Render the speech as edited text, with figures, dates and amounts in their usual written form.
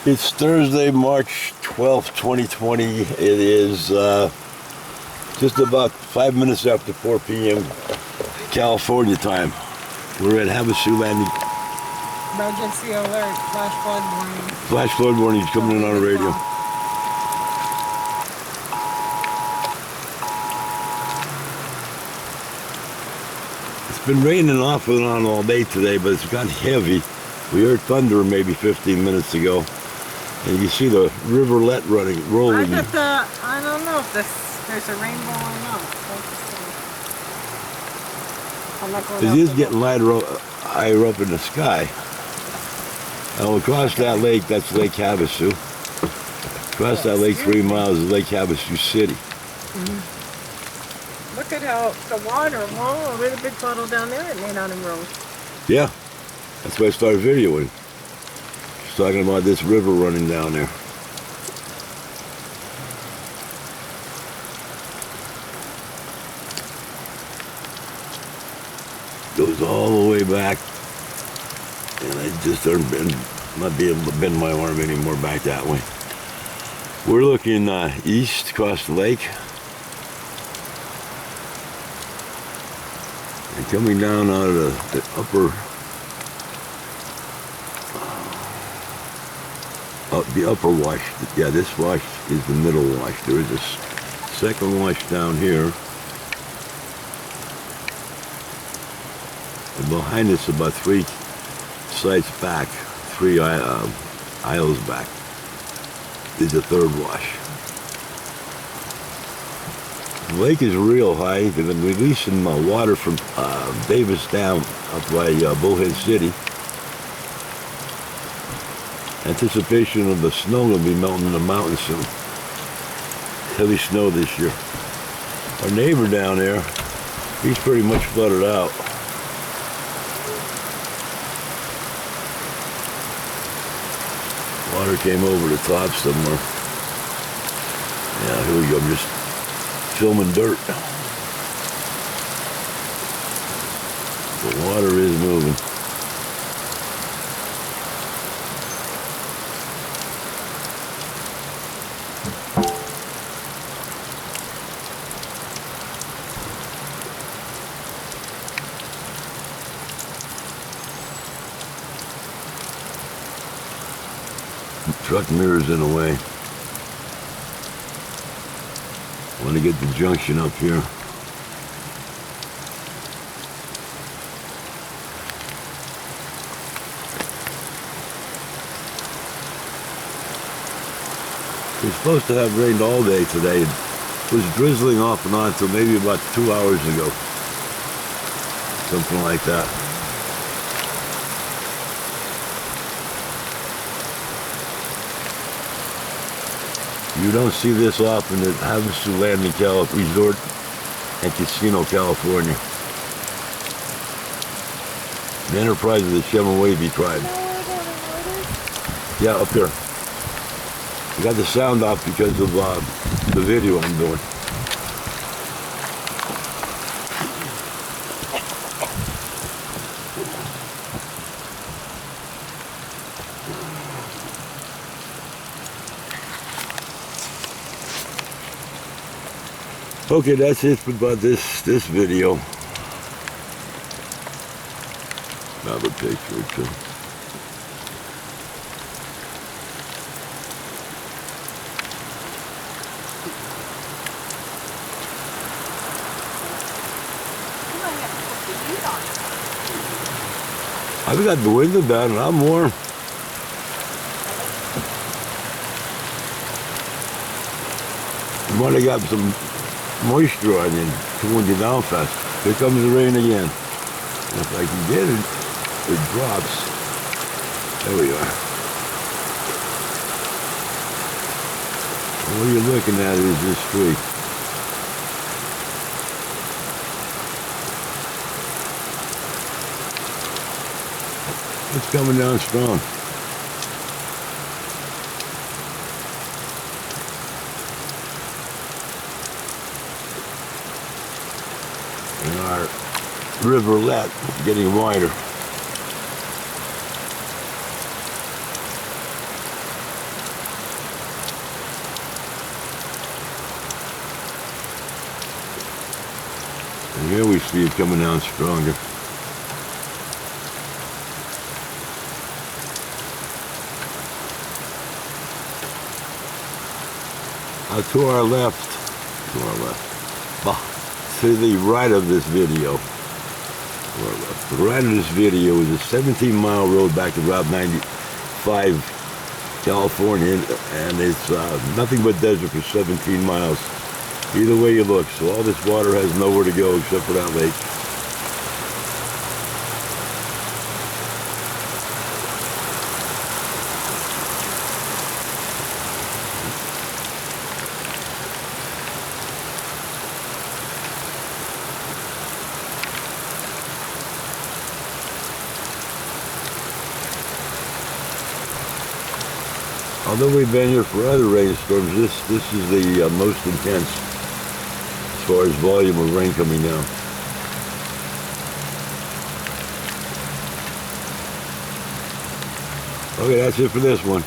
It's Thursday, March 12th, 2020. It is just about 5 minutes after 4 p.m. California time. We're at Havasu Landing. Emergency alert, flash flood warning. Flash flood warning is coming in on the radio. It's been raining off and on all day today, but it's gotten heavy. We heard thunder maybe 15 minutes ago. And you see the rivulet rolling. I don't know if there's a rainbow or not. I'm not going It is getting higher up in the sky. And across that lake, that's Lake Havasu. Across that lake 3 miles is Lake Havasu City. Mm-hmm. Look at how the water, a really big puddle down there at Main Island Road. Yeah, that's why I started videoing. Just talking about this river running down there. Goes all the way back, and I just not be able to bend my arm anymore back that way. We're looking east across the lake, and coming down out of the upper wash. Yeah, this wash is the middle wash. There is a second wash down here. And behind us, about 3 sites back, 3 aisles back, is the third wash. The lake is real high. They've been releasing water from Davis Dam up by Bullhead City. Anticipation of the snow will be melting in the mountains soon. Heavy snow this year. Our neighbor down there, he's pretty much flooded out. Water came over the top somewhere. Yeah, here we go. I'm just filming dirt. The water is moving. Truck mirrors in the way. Want to get the junction up here. It's supposed to have rained all day today. It was drizzling off and on until maybe about 2 hours ago. Something like that. You don't see this often at Havasu Landing Resort and Casino, California. The enterprise of the Chemehuevi tribe. Yeah, up there. I got the sound off because of the video I'm doing. Okay, that's it about this video. Another picture or two. I've got the window down and I'm warm. You might have got some moisture on you, cooling you down fast. Here comes the rain again. And if I can get it, it drops. There we are. And what you're looking at is this street. It's coming down strong. And our rivulet getting wider. Here we see it coming down stronger. To our left, to the right of this video, to the right of this video is a 17-mile road back to Route 95, California, and it's nothing but desert for 17 miles. Either way you look, so all this water has nowhere to go except for that lake. Although we've been here for other rainstorms, this is the most intense as far as volume of rain coming down. Okay, that's it for this one.